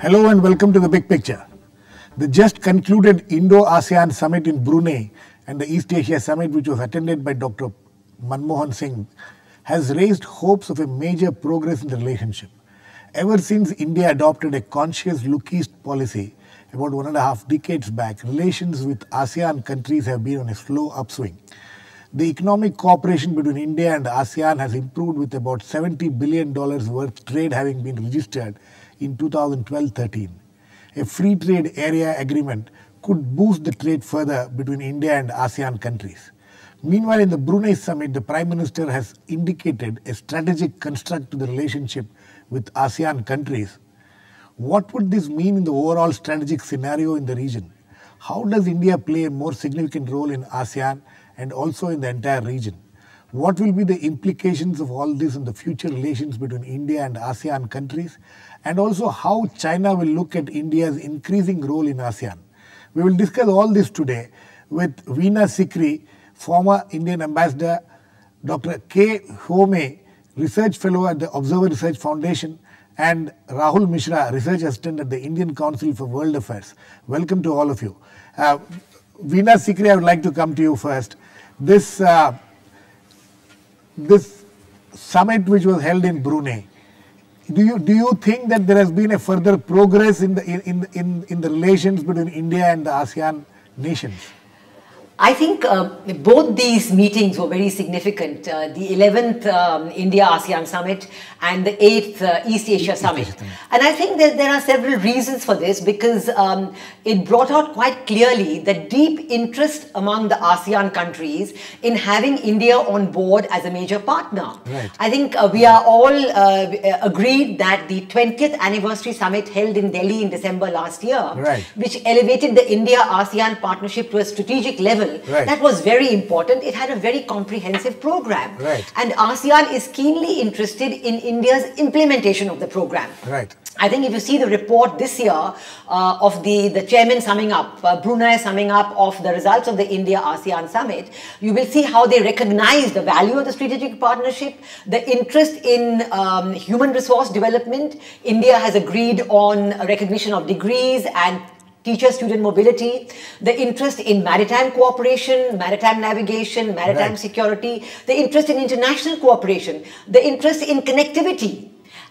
Hello and welcome to the Big Picture. The just concluded Indo-ASEAN Summit in Brunei and the East Asia Summit, which was attended by Dr. Manmohan Singh, has raised hopes of a major progress in the relationship. Ever since India adopted a conscious look east policy about 1.5 decades back, relations with ASEAN countries have been on a slow upswing. The economic cooperation between India and ASEAN has improved, with about $70 billion worth trade having been registered in 2012-13. A free trade area agreement could boost the trade further between India and ASEAN countries. Meanwhile, in the Brunei summit, the Prime Minister has indicated a strategic construct to the relationship with ASEAN countries. What would this mean in the overall strategic scenario in the region? How does India play a more significant role in ASEAN and also in the entire region? What will be the implications of all this in the future relations between India and ASEAN countries? And also how China will look at India's increasing role in ASEAN? We will discuss all this today with Veena Sikri, former Indian ambassador, Dr. Yhome, research fellow at the Observer Research Foundation, and Rahul Mishra, research assistant at the Indian Council for World Affairs. Welcome to all of you. Veena Sikri, I would like to come to you first. This summit which was held in Brunei, do you think that there has been a further progress in the relations between India and the ASEAN nations? I think both these meetings were very significant, the 11th India-ASEAN Summit and the 8th East Asia Summit. And I think that there are several reasons for this, because it brought out quite clearly the deep interest among the ASEAN countries in having India on board as a major partner. Right. I think we are all agreed that the 20th anniversary summit held in Delhi in December last year, right, which elevated the India-ASEAN partnership to a strategic level, right, that was very important. It had a very comprehensive program. Right. And ASEAN is keenly interested in India's implementation of the program. Right. I think if you see the report this year of the chairman summing up, Brunei summing up of the results of the India-ASEAN Summit, you will see how they recognize the value of the strategic partnership, the interest in human resource development. India has agreed on a recognition of degrees and teacher-student mobility, the interest in maritime cooperation, maritime navigation, maritime right, security, the interest in international cooperation, the interest in connectivity,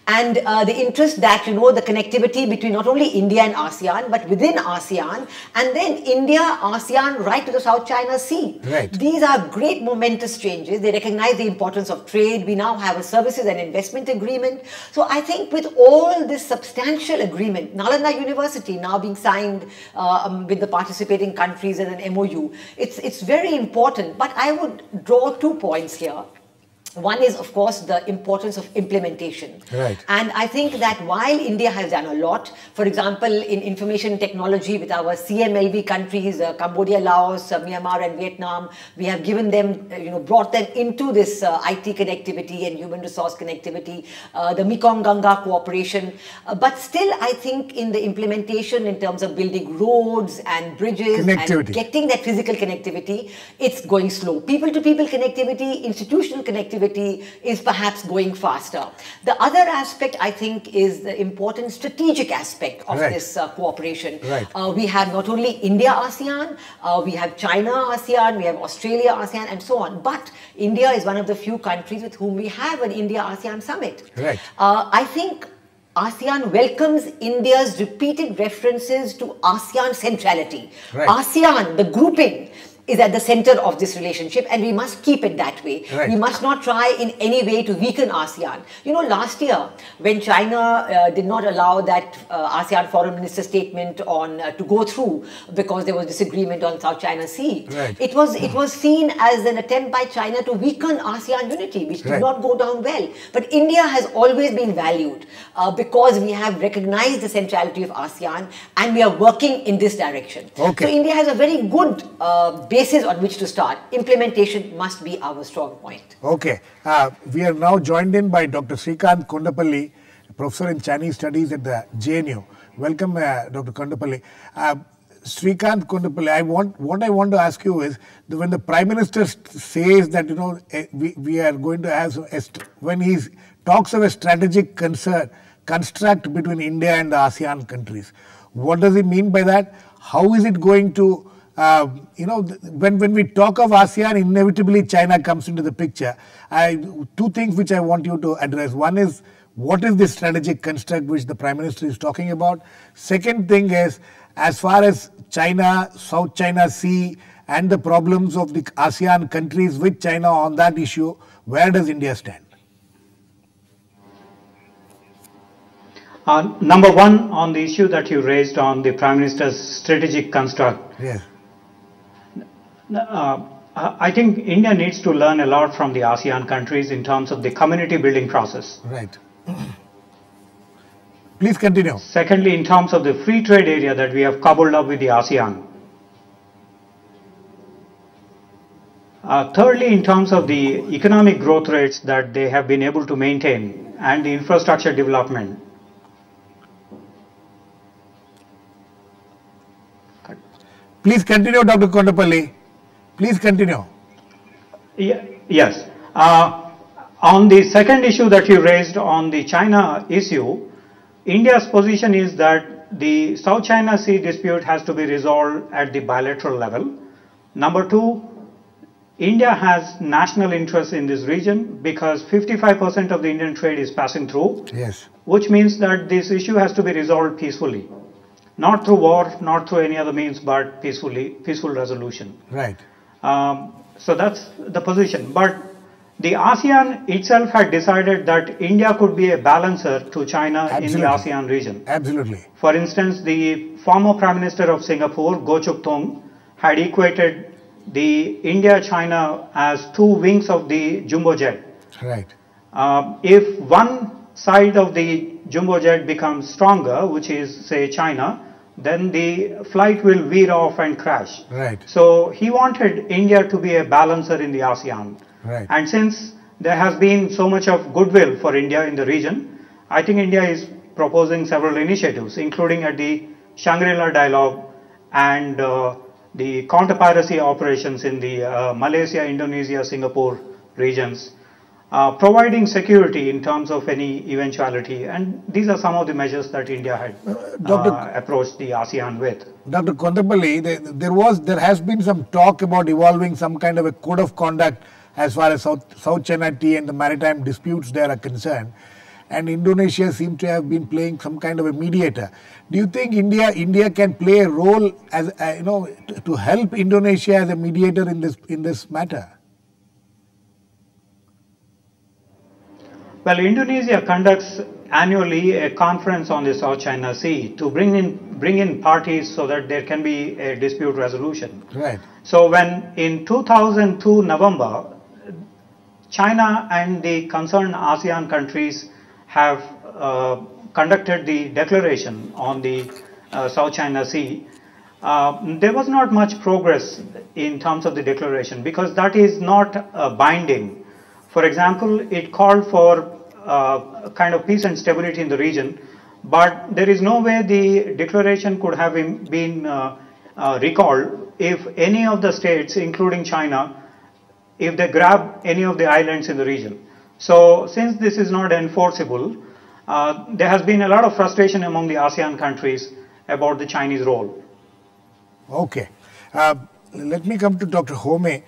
and the interest that, the connectivity between not only India and ASEAN, but within ASEAN, and then India, ASEAN, right to the South China Sea. Right. These are great momentous changes. They recognize the importance of trade. We now have a services and investment agreement. So I think with all this substantial agreement, Nalanda University now being signed with the participating countries as an MOU, it's very important. But I would draw 2 points here. One is, of course, the importance of implementation. Right. And I think that while India has done a lot, for example, in information technology with our CMLV countries, Cambodia, Laos, Myanmar and Vietnam, we have given them, brought them into this IT connectivity and human resource connectivity, the Mekong-India cooperation. But still, I think in the implementation in terms of building roads and bridges and getting that physical connectivity, it's going slow. People-to-people connectivity, institutional connectivity is perhaps going faster. The other aspect, I think, is the important strategic aspect of right, this cooperation. Right. We have not only India-ASEAN, we have China-ASEAN, we have Australia-ASEAN, and so on. But India is one of the few countries with whom we have an India-ASEAN summit. Right. I think ASEAN welcomes India's repeated references to ASEAN centrality. Right. ASEAN, the grouping, is at the center of this relationship, and we must keep it that way. Right. We must not try in any way to weaken ASEAN. Last year, when China did not allow that ASEAN Foreign Minister statement on to go through because there was disagreement on South China Sea, right, it was seen as an attempt by China to weaken ASEAN unity, which did right, not go down well. But India has always been valued because we have recognized the centrality of ASEAN, and we are working in this direction. Okay. So India has a very good basis on which to start. Implementation must be our strong point. Okay. We are now joined in by Dr. Srikanth Kondapalli, professor in Chinese studies at the JNU. Welcome, Dr. Kondapalli. Srikanth Kondapalli, what I want to ask you is, when the Prime Minister says that, we are going to have, when he talks of a strategic concern, construct between India and the ASEAN countries. What does it mean by that? How is it going to, when we talk of ASEAN, inevitably China comes into the picture. Two things which I want you to address. One is, what is the strategic construct which the Prime Minister is talking about? Second thing is, as far as China, South China Sea, and the problems of the ASEAN countries with China on that issue, where does India stand? Number one, on the issue that you raised on the Prime Minister's strategic construct. Yes. I think India needs to learn a lot from the ASEAN countries in terms of the community building process. Right. Please continue. Secondly, in terms of the free trade area that we have cobbled up with the ASEAN. Thirdly, in terms of the economic growth rates that they have been able to maintain and the infrastructure development. Please continue, Dr. Kondapalli. Please continue. Yes. On the second issue that you raised on the China issue, India's position is that the South China Sea dispute has to be resolved at the bilateral level. Number two, India has national interest in this region because 55% of the Indian trade is passing through. Yes. Which means that this issue has to be resolved peacefully. Not through war, not through any other means, but peaceful resolution. Right. So that's the position. But the ASEAN itself had decided that India could be a balancer to China. Absolutely. In the ASEAN region. Absolutely. For instance, the former Prime Minister of Singapore, Goh Chok Tong, had equated the India-China as two wings of the jumbo jet. Right. If one side of the jumbo jet becomes stronger, which is, say, China, then the flight will veer off and crash. Right. So he wanted India to be a balancer in the ASEAN. Right. And since there has been so much of goodwill for India in the region, I think India is proposing several initiatives, including at the Shangri-La Dialogue and the counter-piracy operations in the Malaysia, Indonesia, Singapore regions, providing security in terms of any eventuality. And these are some of the measures that India had approached the ASEAN with. Dr. Kondapalli, there has been some talk about evolving some kind of a code of conduct as far as South China Sea and the maritime disputes there are concerned. And Indonesia seems to have been playing some kind of a mediator. Do you think India can play a role as to help Indonesia as a mediator in this matter? Well, Indonesia conducts annually a conference on the South China Sea to bring in parties so that there can be a dispute resolution. Right. So when in 2002 November, China and the concerned ASEAN countries have conducted the declaration on the South China Sea, there was not much progress in terms of the declaration because that is not binding. For example, it called for kind of peace and stability in the region, but there is no way the declaration could have been recalled if any of the states, including China, if they grab any of the islands in the region. So since this is not enforceable, there has been a lot of frustration among the ASEAN countries about the Chinese role. Okay. Let me come to Dr. Yhome.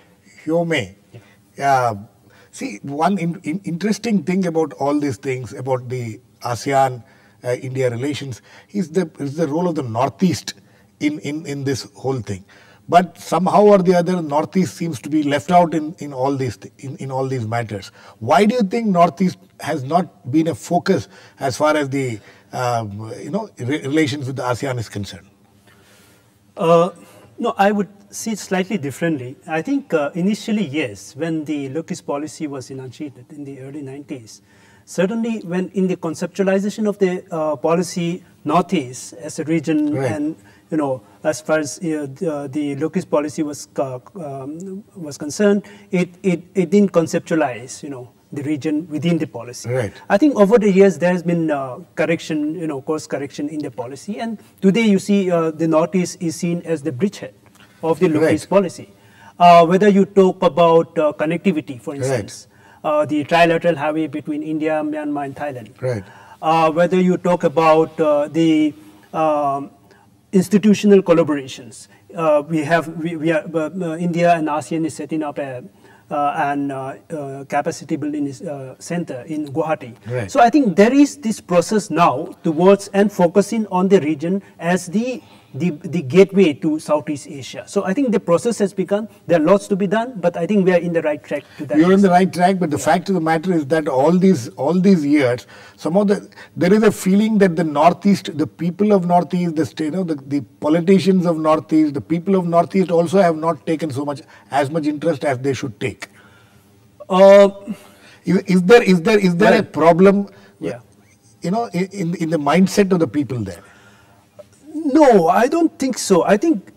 See, one interesting thing about all these things, about the ASEAN-India relations, is the role of the Northeast in this whole thing. But somehow or the other, Northeast seems to be left out in all these matters. Why do you think Northeast has not been a focus as far as the relations with the ASEAN is concerned? No, I would see it slightly differently. I think initially, yes, when the locust policy was enunciated in the early 90s, certainly when in the conceptualization of the policy, Northeast as a region, right, and as far as the locust policy was concerned, it didn't conceptualize the region within the policy. Right. I think over the years there has been correction, course correction in the policy, and today you see the Northeast is seen as the bridgehead of the locust policy. Whether you talk about connectivity, for instance, the trilateral highway between India, Myanmar, and Thailand. Right. whether you talk about the institutional collaborations. India and ASEAN is setting up an capacity building center in Guwahati. Right. So I think there is this process now towards and focusing on the region as the gateway to Southeast Asia. So I think the process has begun. There are lots to be done, but I think we are in the right track to that. You're in the right track, but the fact of the matter is that all these years, there is a feeling that the Northeast, the people of Northeast, the politicians of Northeast, the people of Northeast also have not taken as much interest as they should take. Is there a problem? Yeah. In the mindset of the people there? No, I don't think so. I think,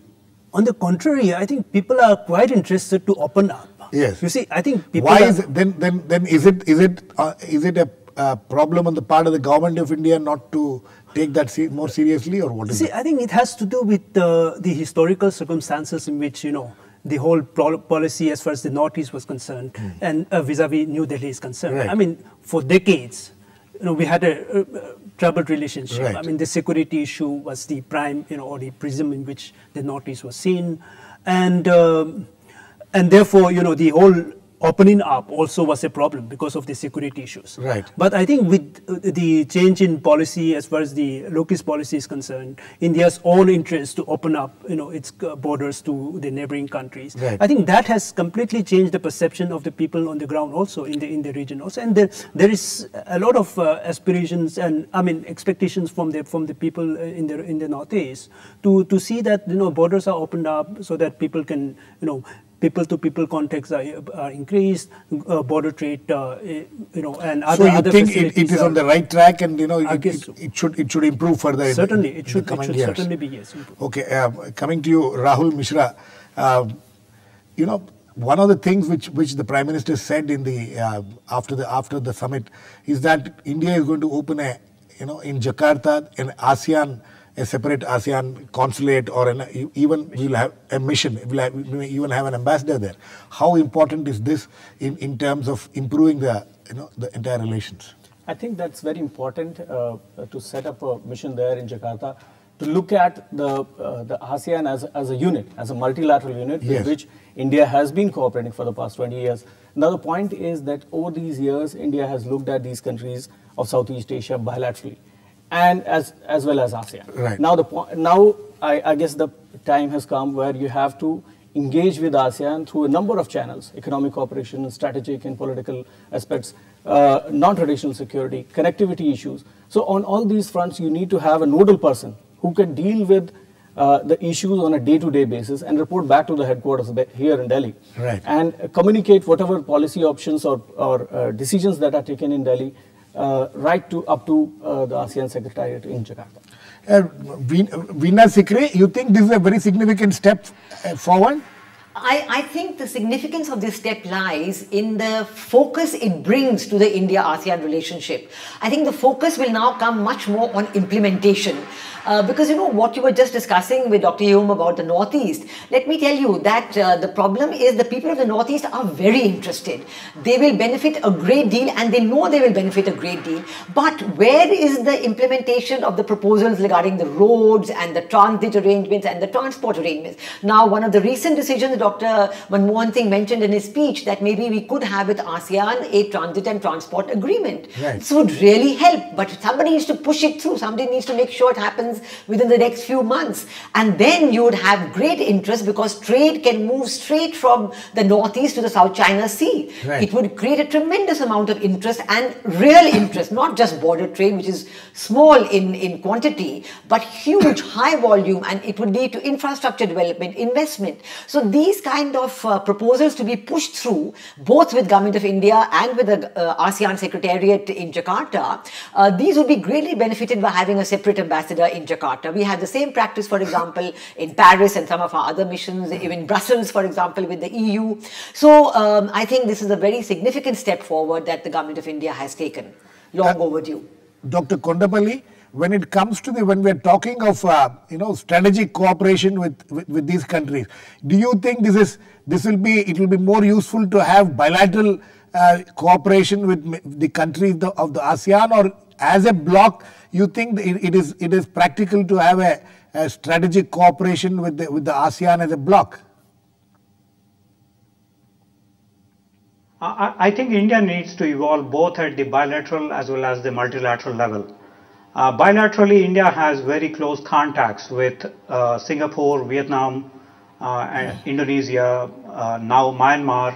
on the contrary, I think people are quite interested to open up. Yes. You see, I think people. Why is it, then is it a problem on the part of the government of India not to take that more seriously, or what is it? See, I think it has to do with the historical circumstances in which the whole policy as far as the Northeast was concerned and vis-a-vis New Delhi is concerned. Right. I mean, for decades, we had a troubled relationship. Right. I mean, the security issue was the prime, or the prism in which the Northeast was seen, and therefore, the whole opening up also was a problem because of the security issues. Right. But I think with the change in policy as far as the locust policy is concerned, India's own interest to open up, its borders to the neighboring countries, right. I think that has completely changed the perception of the people on the ground also in the region also. And there is a lot of aspirations and expectations from the people in the Northeast to see that borders are opened up so that people can people-to-people contacts are increased, border trade, and other. So you think facilities it is on the right track, and guess so. it should improve further. Certainly, in it should years. certainly be, yes. Improve. Okay, coming to you, Rahul Mishra. One of the things which the Prime Minister said in the after the summit is that India is going to open in Jakarta a separate ASEAN consulate, or even we'll have a mission. We may even have an ambassador there. How important is this in terms of improving the entire relations? I think that's very important to set up a mission there in Jakarta, to look at the ASEAN as a unit, as a multilateral unit, yes, with which India has been cooperating for the past 20 years. Now the point is that over these years, India has looked at these countries of Southeast Asia bilaterally, and as well as ASEAN. Right. Now I guess the time has come where you have to engage with ASEAN through a number of channels: economic cooperation, strategic and political aspects, non-traditional security, connectivity issues. So on all these fronts, you need to have a nodal person who can deal with the issues on a day-to-day basis and report back to the headquarters here in Delhi. Right. And communicate whatever policy options or decisions that are taken in Delhi up to the ASEAN Secretariat in Jakarta. Veena, Sikri, you think this is a very significant step forward? I think the significance of this step lies in the focus it brings to the India-ASEAN relationship. I think the focus will now come much more on implementation. Because what you were just discussing with Dr. Yhome about the Northeast, let me tell you that the problem is the people of the Northeast are very interested. They will benefit a great deal, and they know they will benefit a great deal. But where is the implementation of the proposals regarding the roads and the transit arrangements and the transport arrangements? Now, one of the recent decisions Dr. Manmohan Singh mentioned in his speech that maybe we could have with ASEAN a transit and transport agreement. Right. This would really help, but somebody needs to push it through. Somebody needs to make sure it happens within the next few months. And then you would have great interest, because trade can move straight from the Northeast to the South China Sea. Right. It would create a tremendous amount of interest, and real interest, not just border trade, which is small in quantity, but huge, high volume, and it would lead to infrastructure development, investment. So these kind of proposals to be pushed through, both with Government of India and with the ASEAN Secretariat in Jakarta, these would be greatly benefited by having a separate ambassador in Jakarta. We have the same practice, for example, in Paris and some of our other missions, even Brussels, for example, with the EU. So I think this is a very significant step forward that the Government of India has taken, long overdue. Dr. Kondapalli, when it comes to when we are talking of strategic cooperation with these countries, do you think it will be more useful to have bilateral cooperation with the countries of the ASEAN, or as a bloc, you think it is practical to have a strategic cooperation with the ASEAN as a bloc? I think India needs to evolve both at the bilateral as well as the multilateral level. Bilaterally, India has very close contacts with Singapore, Vietnam, and Indonesia, now Myanmar.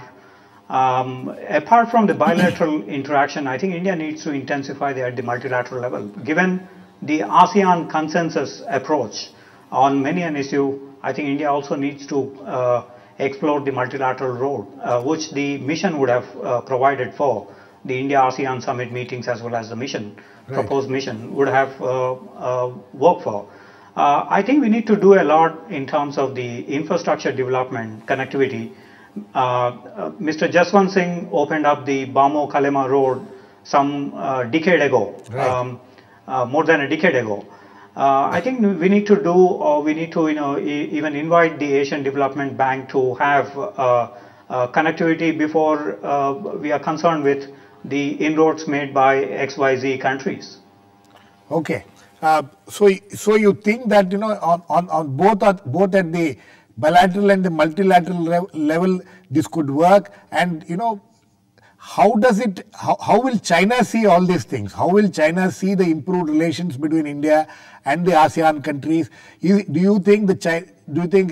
Apart from the bilateral interaction, I think India needs to intensify at the multilateral level. Given the ASEAN consensus approach on many an issue, I think India also needs to explore the multilateral road, which the mission would have provided for the India-ASEAN summit meetings as well as the mission, proposed mission, would have worked for. I think we need to do a lot in terms of the infrastructure development, connectivity. Mr. Jaswant Singh opened up the Bamo-Kalema road some decade ago, more than a decade ago. I think we need to do, or we need to, even invite the Asian Development Bank to have connectivity before we are concerned with the inroads made by XYZ countries. Okay. So you think that, on both at the bilateral and the multilateral level, this could work, and how will China see all these things? How will China see the improved relations between India and the ASEAN countries? Do you think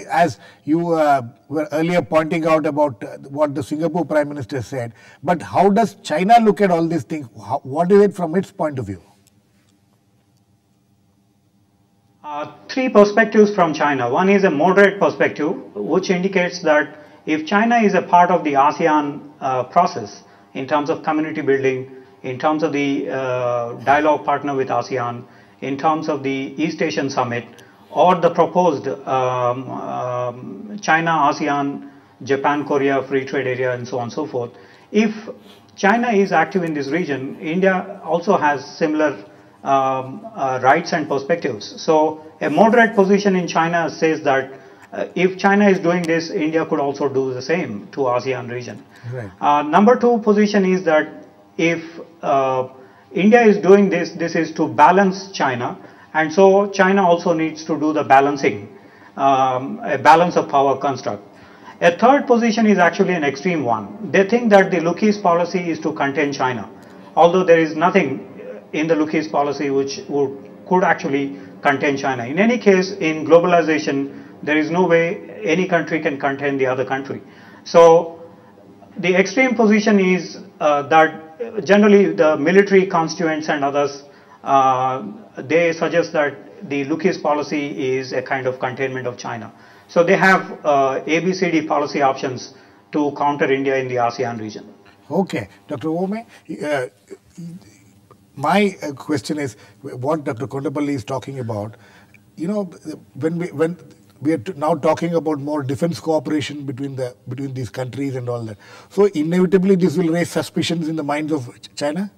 as you were earlier pointing out about what the Singapore Prime Minister said, but how does China look at all these things? What is it from its point of view? Three perspectives from China. One is a moderate perspective, which indicates that if China is a part of the ASEAN process in terms of community building, in terms of the dialogue partner with ASEAN, in terms of the East Asian Summit, or the proposed China, ASEAN, Japan, Korea free trade area, and so on and so forth. If China is active in this region, India also has similar rights and perspectives. So a moderate position in China says that if China is doing this, India could also do the same to ASEAN region. Right. Number two position is that if India is doing this, this is to balance China, and so China also needs to do the balancing, a balance of power construct. A third position is actually an extreme one. They think that the look-east policy is to contain China, although there is nothing in the look-east policy which could actually contain China. In any case, in globalization, there is no way any country can contain the other country. So the extreme position is that generally the military constituents and others, they suggest that the look-east policy is a kind of containment of China. So they have ABCD policy options to counter India in the ASEAN region. Okay, Dr. Yhome, my question is what Dr. Kondapalli is talking about. When we are now talking about more defense cooperation between these countries and all that, so inevitably this will raise suspicions in the minds of China.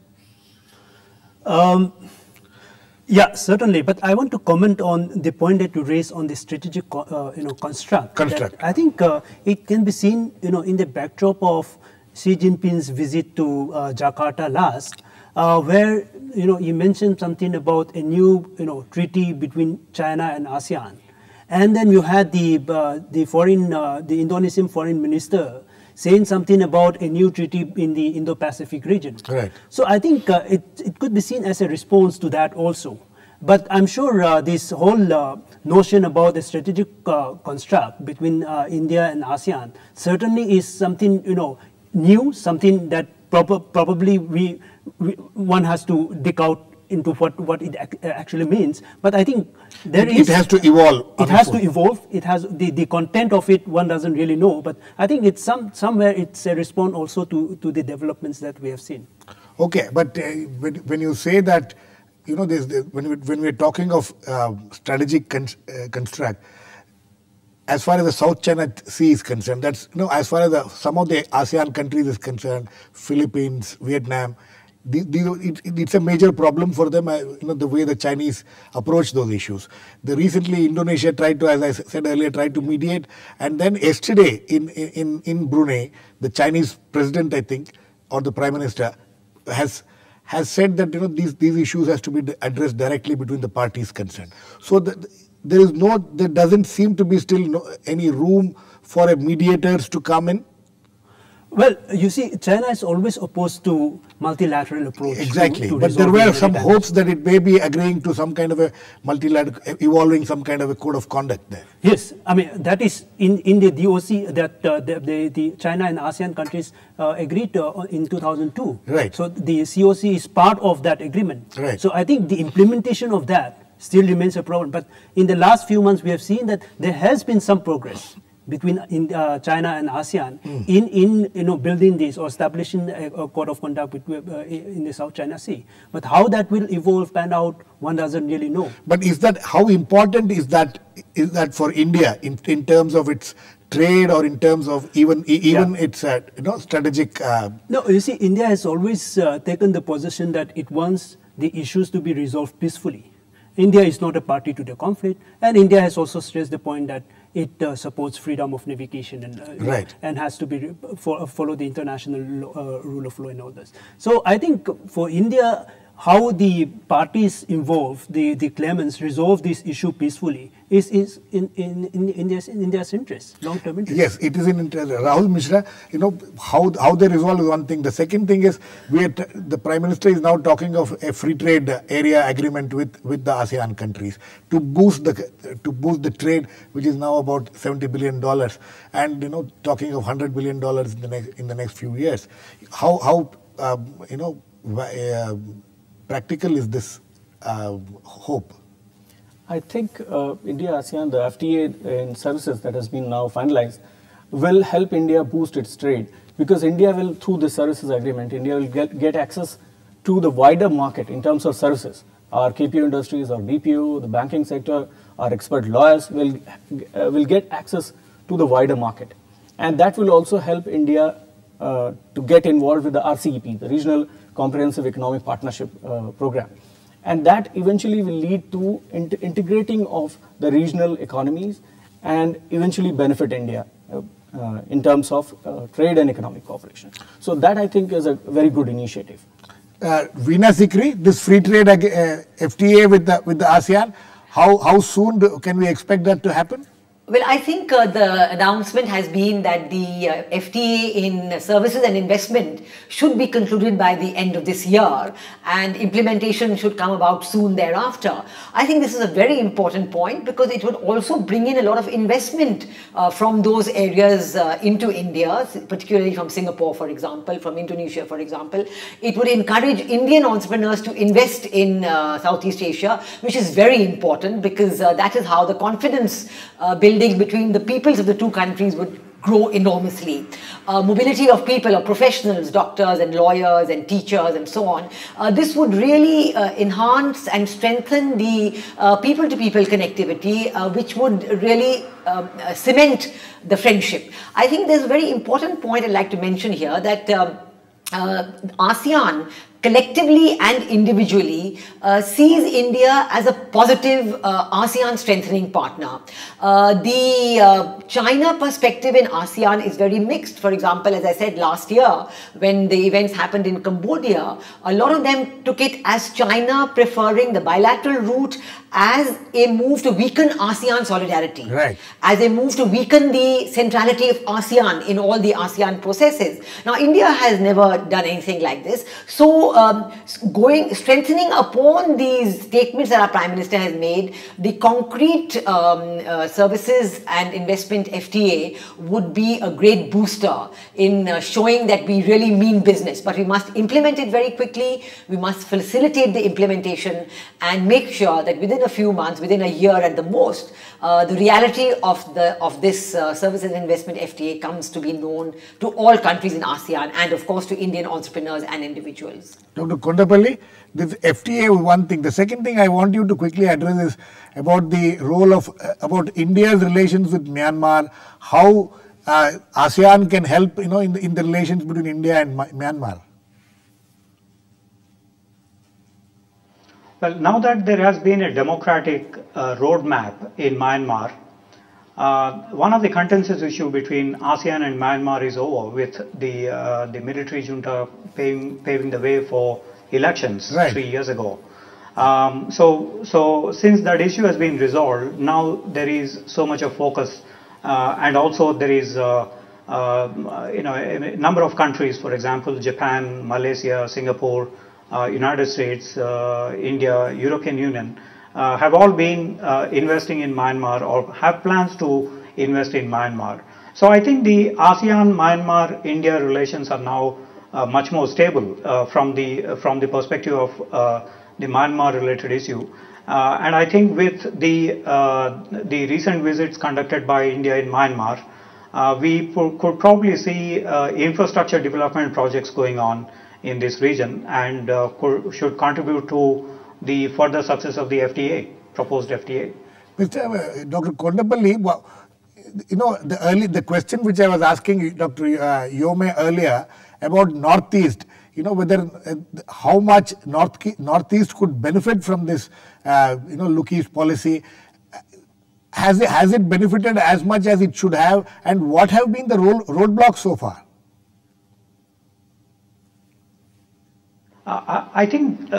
Yeah, certainly. But I want to comment on the point that you raised on the strategic, construct. I think it can be seen, in the backdrop of Xi Jinping's visit to Jakarta last, where you mentioned something about a new treaty between China and ASEAN, and then you had the Indonesian foreign minister saying something about a new treaty in the Indo-Pacific region. Correct. So I think it could be seen as a response to that also. But I'm sure this whole notion about the strategic construct between India and ASEAN certainly is something new, something that probably one has to dig out into what it actually means. But I think it has to evolve. It has to evolve. It has the content of it. One doesn't really know. But I think it's somewhere it's a response also to the developments that we have seen. Okay, but when you say that, when we're talking of strategic construct, as far as the South China Sea is concerned, that's as far as some of the ASEAN countries is concerned, Philippines, Vietnam, it's a major problem for them. The way the Chinese approach those issues. Recently, Indonesia tried to, as I said earlier, tried to mediate, and then yesterday in Brunei, the Chinese president, I think, or the prime minister, has said that these issues has to be addressed directly between the parties concerned. So there doesn't seem to be still any room for mediators to come in. Well, you see, China is always opposed to multilateral approach. Exactly, to but there were some hopes that it may be agreeing to some kind of a multilateral, evolving some kind of a code of conduct there. Yes, I mean that is in the DOC that the China and ASEAN countries agreed in 2002. Right. So the COC is part of that agreement. Right. So I think the implementation of that still remains a problem. But in the last few months, we have seen that there has been some progress between China and ASEAN in building this or establishing a code of conduct in the South China Sea. But how that will evolve, pan out, one doesn't really know. But how important is that for India in terms of its trade or in terms of even its strategic? No, you see, India has always taken the position that it wants the issues to be resolved peacefully. India is not a party to the conflict, and India has also stressed the point that it supports freedom of navigation and has to be follow the international rule of law and all this. So I think for India, how the parties involved, the claimants, resolve this issue peacefully is in India's interest, long-term interest. Yes, it is in interest. Rahul, Mishra, how they resolve is one thing. The second thing is the Prime Minister is now talking of a free trade area agreement with the ASEAN countries to boost the trade, which is now about $70 billion, and talking of $100 billion in the next few years. How practical is this hope? I think India-ASEAN, the FTA in services that has been now finalized, will help India boost its trade, because India will, through the services agreement, India will get access to the wider market in terms of services. Our KPO industries, our BPO, the banking sector, our expert lawyers will get access to the wider market. And that will also help India to get involved with the RCEP, the Regional Comprehensive Economic Partnership Program. And that eventually will lead to integrating of the regional economies and eventually benefit India in terms of trade and economic cooperation. So that, I think, is a very good initiative. Veena, Sikri, this free trade FTA with the ASEAN, how soon can we expect that to happen? Well, I think the announcement has been that the FTA in services and investment should be concluded by the end of this year, and implementation should come about soon thereafter. I think this is a very important point, because it would also bring in a lot of investment from those areas into India, particularly from Singapore, for example, from Indonesia, for example. It would encourage Indian entrepreneurs to invest in Southeast Asia, which is very important, because that is how the confidence building between the peoples of the two countries would grow enormously. Mobility of people, of professionals, doctors and lawyers and teachers and so on, this would really enhance and strengthen the people-to-people connectivity, which would really cement the friendship. I think there's a very important point I'd like to mention here, that ASEAN collectively and individually sees India as a positive ASEAN strengthening partner. The China perspective in ASEAN is very mixed. For example, as I said last year, when the events happened in Cambodia, a lot of them took it as China preferring the bilateral route as a move to weaken ASEAN solidarity, right, as a move to weaken the centrality of ASEAN in all the ASEAN processes. Now, India has never done anything like this. So, strengthening upon these statements that our Prime Minister has made, the concrete services and investment FTA would be a great booster in showing that we really mean business. But we must implement it very quickly. We must facilitate the implementation and make sure that within a few months, within a year at the most, the reality of this services and investment FTA comes to be known to all countries in ASEAN, and of course to Indian entrepreneurs and individuals. Dr. Kondapalli, this FTA is one thing. The second thing I want you to quickly address is about the role of about India's relations with Myanmar, how ASEAN can help in the relations between India and Myanmar. Well, now that there has been a democratic roadmap in Myanmar, one of the contentious issues between ASEAN and Myanmar is over, with the military junta paving the way for elections Right. 3 years ago. So since that issue has been resolved, now there is so much of focus, and also there is a number of countries, for example, Japan, Malaysia, Singapore, United States, India, European Union, have all been investing in Myanmar or have plans to invest in Myanmar. So I think the ASEAN-Myanmar-India relations are now much more stable from the perspective of the Myanmar-related issue. And I think with the recent visits conducted by India in Myanmar, we could probably see infrastructure development projects going on in this region, and should contribute to the further success of the FTA, proposed FTA. Dr. Kondapalli, the question which I was asking Dr. Yhome earlier about Northeast, whether how much Northeast could benefit from this, look east policy. Has it benefited as much as it should have, and what have been the roadblocks so far? I think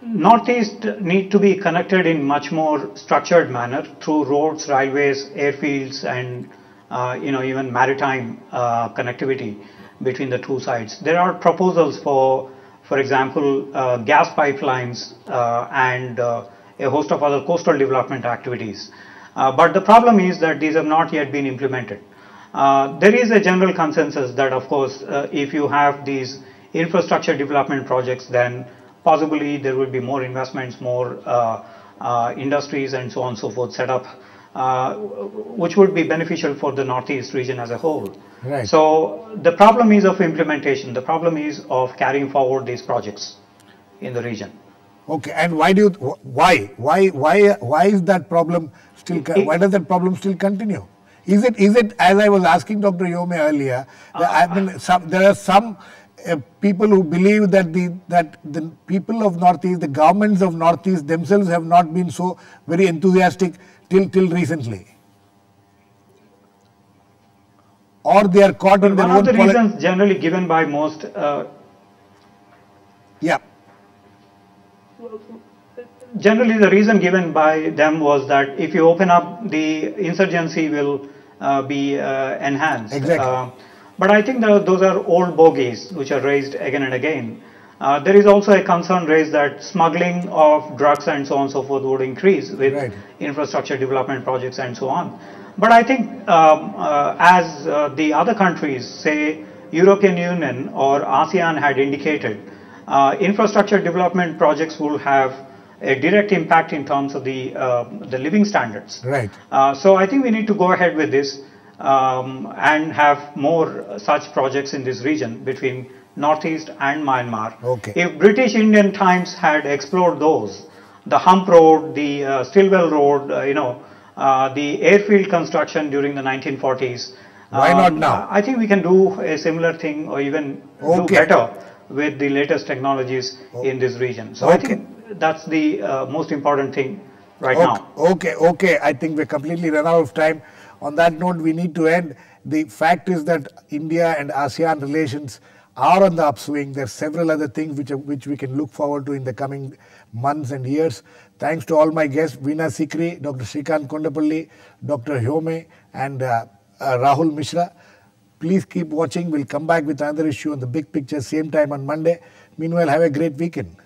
Northeast need to be connected in much more structured manner through roads, railways, airfields, and even maritime connectivity between the two sides. There are proposals for example, gas pipelines and a host of other coastal development activities. But the problem is that these have not yet been implemented. There is a general consensus that, of course, if you have these infrastructure development projects, then possibly there will be more investments, more industries and so on and so forth set up, which would be beneficial for the Northeast region as a whole. Right. So the problem is of implementation. The problem is of carrying forward these projects in the region. Okay, and why is that problem still? Why does that problem still continue? Is it as I was asking Dr. Yhome earlier? There are some people who believe that the people of Northeast, the governments of Northeast themselves have not been so very enthusiastic till recently, or they are caught in their own. One of the reasons generally given by most. Generally, the reason given by them was that if you open up, the insurgency will be enhanced. Exactly. But I think those are old bogeys which are raised again and again. There is also a concern raised that smuggling of drugs and so on and so forth would increase with infrastructure development projects and so on. But I think as the other countries, say European Union or ASEAN had indicated, infrastructure development projects will have a direct impact in terms of the living standards. Right. So I think we need to go ahead with this and have more such projects in this region between Northeast and Myanmar. Okay. If British Indian times had explored those, the Hump Road, the Stillwell Road, the airfield construction during the 1940s. Why not now? I think we can do a similar thing or even do better with the latest technologies in this region. So I think that's the most important thing right now. Okay. I think we're completely run out of time. On that note, we need to end. The fact is that India and ASEAN relations are on the upswing. There are several other things which we can look forward to in the coming months and years. Thanks to all my guests, Veena Sikri, Dr. Srikanth Kondapalli, Dr. Yhome, and Rahul Mishra. Please keep watching. We'll come back with another issue on the big picture, same time on Monday. Meanwhile, have a great weekend.